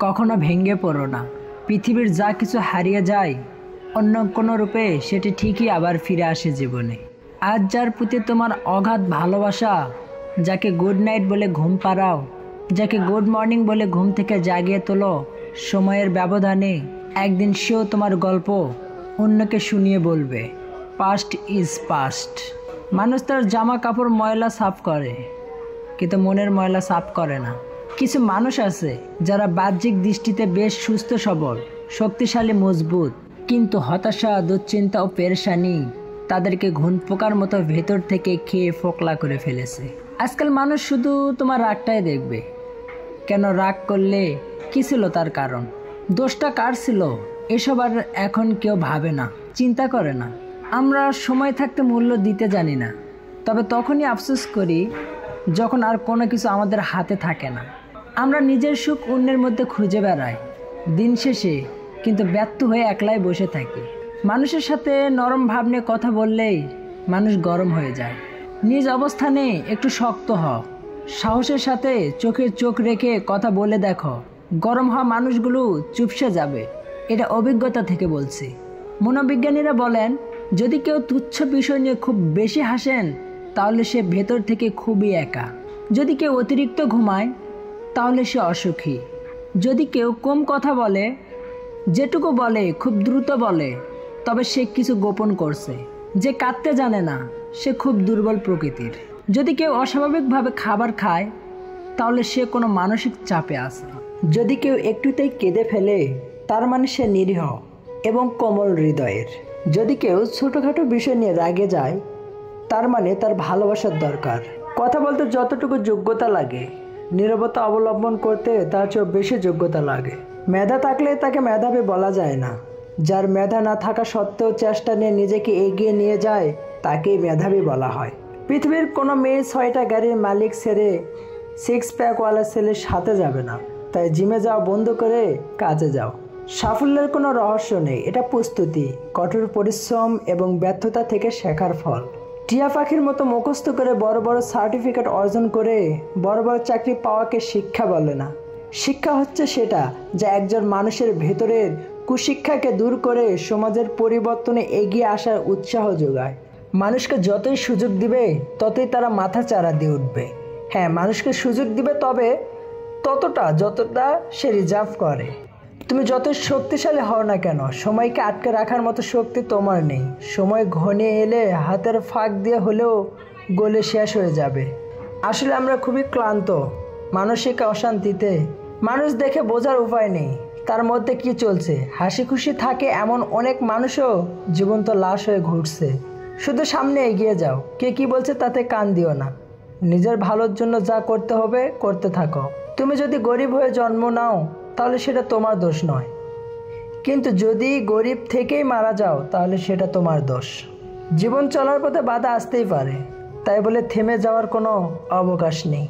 কখনো ভেঙে পড়ো না। পৃথিবীর যা কিছু হারিয়ে যায় অন্য কোনো রূপে সেটি ঠিকই আবার ফিরে আসে জীবনে। আজ যার প্রতি তোমার অগাধ ভালোবাসা, যাকে গুড নাইট বলে ঘুম পাড়াও, যাকে গুড মর্নিং বলে ঘুম থেকে জাগিয়ে তোলো, সময়ের ব্যবধানে একদিন সেও তোমার গল্প অন্যকে শুনিয়ে বলবে, পাস্ট ইজ পাস্ট। মানুষ তার জামা কাপড় ময়লা সাফ করে, কিন্তু মনের ময়লা সাফ করে না। কিছু মানুষ আছে যারা বাহ্যিক দৃষ্টিতে বেশ সুস্থ সবল, শক্তিশালী, মজবুত, কিন্তু হতাশা, দুশ্চিন্তা ও পেরেশানি তাদেরকে ঘুণ পোকার মতো ভেতর থেকে খেয়ে ফোকলা করে ফেলেছে। আজকাল মানুষ শুধু তোমার রাগটাই দেখবে। কেন রাগ করলে, কী ছিল তার কারণ, দোষটা কার ছিল, এসব আর এখন কেউ ভাবে না, চিন্তা করে না। আমরা সময় থাকতে মূল্য দিতে জানি না, তবে তখনই আফসোস করি যখন আর কোনো কিছু আমাদের হাতে থাকে না। আমরা নিজের সুখ অন্যের মধ্যে খুঁজে বেড়াই, দিন শেষে কিন্তু ব্যর্থ হয়ে একলাই বসে থাকি। মানুষের সাথে নরম ভাব নিয়ে কথা বললেই মানুষ গরম হয়ে যায়। নিজ অবস্থানে একটু শক্ত হও, সাহসের সাথে চোখে চোখ রেখে কথা বলে দেখো, গরম হওয়া মানুষগুলো চুপসে যাবে। এটা অভিজ্ঞতা থেকে বলছি। মনোবিজ্ঞানীরা বলেন, যদি কেউ তুচ্ছ বিষয় নিয়ে খুব বেশি হাসেন তাহলে সে ভেতর থেকে খুবই একা। যদি কেউ অতিরিক্ত ঘুমায় তাহলে সে অসুখী। যদি কেউ কম কথা বলে, যেটুকু বলে খুব দ্রুত বলে, তবে সে কিছু গোপন করছে। যে কাঁদতে জানে না সে খুব দুর্বল প্রকৃতির। যদি কেউ অস্বাভাবিকভাবে খাবার খায় তাহলে সে কোনো মানসিক চাপে আছে। যদি কেউ একটুতেই কেঁদে ফেলে তার মানে সে নিরীহ এবং কোমল হৃদয়ের। যদি কেউ ছোটোখাটো বিষয় নিয়ে রাগে যায় তার মানে তার ভালোবাসার দরকার। কথা বলতে যতটুকু যোগ্যতা লাগে, নীরবতা অবলম্বন করতে তার চেয়েও বেশি যোগ্যতা লাগে। মেধা থাকলে তাকে মেধাবী বলা যায় না। যার মেধা না থাকা সত্ত্বেও চেষ্টা নিয়ে নিজেকে এগিয়ে নিয়ে যায় তাকেই মেধাবী বলা হয়। পৃথিবীর কোনো মেয়ে 6টা গাড়ির মালিক ছেড়ে 6 প্যাকওয়ালা ছেলের সাথে যাবে না। তাই জিমে যাওয়া বন্ধ করে কাজে যাও। সাফল্যের কোনো রহস্য নেই, এটা প্রস্তুতি, কঠোর পরিশ্রম এবং ব্যর্থতা থেকে শেখার ফল। টিয়া পাখির মতো মুখস্থ করে বড় বড় সার্টিফিকেট অর্জন করে বড় বড় চাকরি পাওয়াকে শিক্ষা বলে না। শিক্ষা হচ্ছে সেটা যা একজন মানুষের ভেতরের কুশিক্ষাকে দূর করে সমাজের পরিবর্তনে এগিয়ে আসার উৎসাহ যোগায়। মানুষকে যতই সুযোগ দিবে ততই তারা মাথা চাড়া দিয়ে উঠবে। হ্যাঁ, মানুষকে সুযোগ দিবে, তবে ততটা যতটা সে রিজার্ভ করে। তুমি যতই শক্তিশালী হও না কেন, সময়কে আটকে রাখার মতো শক্তি তোমার নেই। সময় ঘনিয়ে এলে হাতের ফাঁক দিয়ে হলেও গলে শেষ হয়ে যাবে। আসলে আমরা খুবই ক্লান্ত, মানসিক অশান্তিতে। মানুষ দেখে বোঝার উপায় নেই তার মধ্যে কি চলছে। হাসি খুশি থাকে এমন অনেক মানুষও জীবন্ত লাশ হয়ে ঘুরছে। শুধু সামনে এগিয়ে যাও, কে কি বলছে তাতে কান দিও না। নিজের ভালোর জন্য যা করতে হবে করতে থাকো। তুমি যদি গরিব হয়ে জন্ম নাও তাহলে সেটা তোমার দোষ নয়, কিন্তু যদি গরিব থেকেই মারা যাও তাহলে সেটা তোমার দোষ। জীবন চলার পথে বাধা আসতেই পারে, তাই বলে থেমে যাওয়ার কোনো অবকাশ নেই।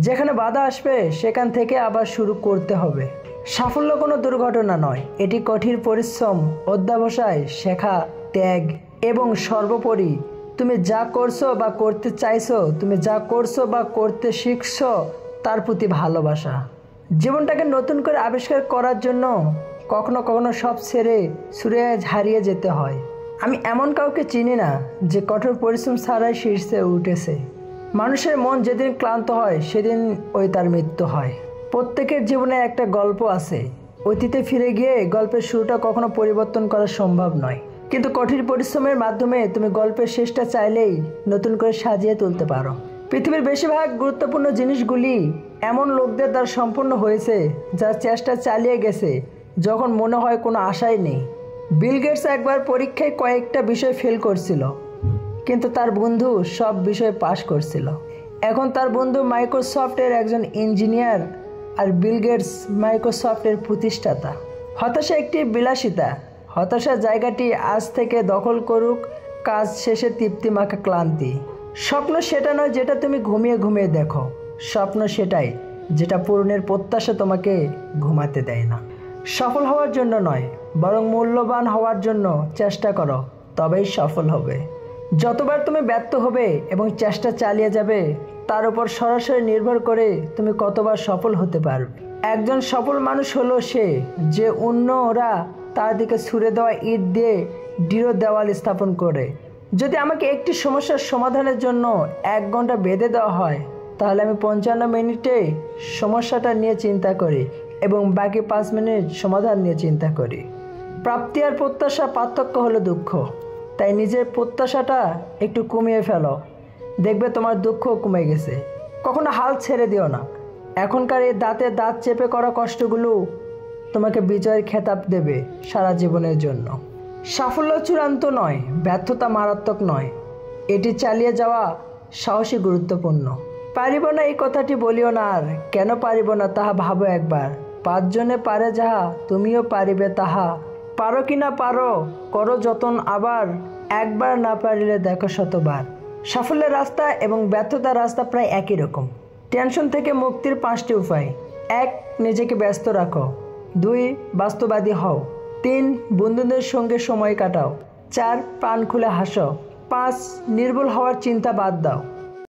যেখানে বাধা আসবে সেখান থেকে আবার শুরু করতে হবে। সাফল্য কোনো দুর্ঘটনা নয়, এটি কঠিন পরিশ্রম, অধ্যবসায়, শেখা, ত্যাগ এবং সর্বোপরি তুমি যা করছো বা করতে চাইছো, তুমি যা করছো বা করতে শিখছো তার প্রতি ভালোবাসা। জীবনটাকে নতুন করে আবিষ্কার করার জন্য কখনো কখনো সব ছেড়ে ছুড়ে হারিয়ে যেতে হয়। আমি এমন কাউকে চিনি না যে কঠোর পরিশ্রম ছাড়াই শীর্ষে উঠেছে। মানুষের মন যেদিন ক্লান্ত হয় সেদিন ওই তার মৃত্যু হয়। প্রত্যেকের জীবনে একটা গল্প আছে। অতীতে ফিরে গিয়ে গল্পের শুরুটা কখনো পরিবর্তন করা সম্ভব নয়, কিন্তু কঠিন পরিশ্রমের মাধ্যমে তুমি গল্পের শেষটা চাইলেই নতুন করে সাজিয়ে তুলতে পারো। পৃথিবীর বেশিরভাগ গুরুত্বপূর্ণ জিনিসগুলি এমন লোকদের দ্বারা সম্পূর্ণ হয়েছে যারা চেষ্টা চালিয়ে গেছে যখন মনে হয় কোনো আশাই নেই। বিল গেটস একবার পরীক্ষায় কয়েকটা বিষয় ফেল করছিল, কিন্তু তার বন্ধু সব বিষয়ে পাশ করছিল। এখন তার বন্ধু মাইক্রোসফটের একজন ইঞ্জিনিয়ার, আর বিল গেটস মাইক্রোসফটের প্রতিষ্ঠাতা। হতাশা একটি বিলাসিতা। হতাশার জায়গাটি আজ থেকে দখল করুক কাজ শেষে তৃপ্তিমাখা ক্লান্তি। স্বপ্ন সেটা নয় যেটা তুমি ঘুমিয়ে ঘুমিয়ে দেখো, স্বপ্ন সেটাই যেটা পূরণের প্রত্যাশা তোমাকে ঘুমাতে দেয় না। সফল হওয়ার জন্য নয়, বরং মূল্যবান হওয়ার জন্য চেষ্টা করো, তবেই সফল হবে। যতবার তুমি ব্যর্থ হবে এবং চেষ্টা চালিয়ে যাবে তার উপর সরাসরি নির্ভর করে তুমি কতবার সফল হতে পারবে। একজন সফল মানুষ হলো সে যে অন্যরা তার দিকে ছুঁড়ে দেওয়া ইট দিয়ে দৃঢ় দেওয়াল স্থাপন করে। যদি আমাকে একটি সমস্যার সমাধানের জন্য 1 ঘন্টা বেঁধে দেওয়া হয়, তাহলে আমি 55 মিনিটে সমস্যাটা নিয়ে চিন্তা করি এবং বাকি 5 মিনিট সমাধান নিয়ে চিন্তা করি। প্রাপ্তি আর প্রত্যাশা পার্থক্য হলো দুঃখ। তাই নিজের প্রত্যাশাটা একটু কমিয়ে ফেলো, দেখবে তোমার দুঃখ কমে গেছে। কখনো হাল ছেড়ে দিও না। এখনকার এই দাঁতে দাঁত চেপে করা কষ্টগুলো তোমাকে বিজয়ের খেতাব দেবে সারা জীবনের জন্য। সাফল্য চূড়ান্ত নয়, ব্যর্থতা মারাত্মক নয়, এটি চালিয়ে যাওয়া সাহসী গুরুত্বপূর্ণ। পারিব না এই কথাটি বলিও না, আর কেন পারিব না তাহা ভাবো একবার। 5 জনে পারে যাহা তুমিও পারিবে তাহা। পারো কি না পারো করো যতন, আবার একবার না পারিলে দেখো শতবার। সাফল্যের রাস্তা এবং ব্যর্থতার রাস্তা প্রায় একই রকম। টেনশন থেকে মুক্তির 5টি উপায়। 1. নিজেকে ব্যস্ত রাখো। 2. বাস্তববাদী হও। 3. বন্ধুদের সঙ্গে সময় কাটাও। 4. প্রাণ খুলে হাসো। 5. নির্ভুল হওয়ার চিন্তা বাদ দাও।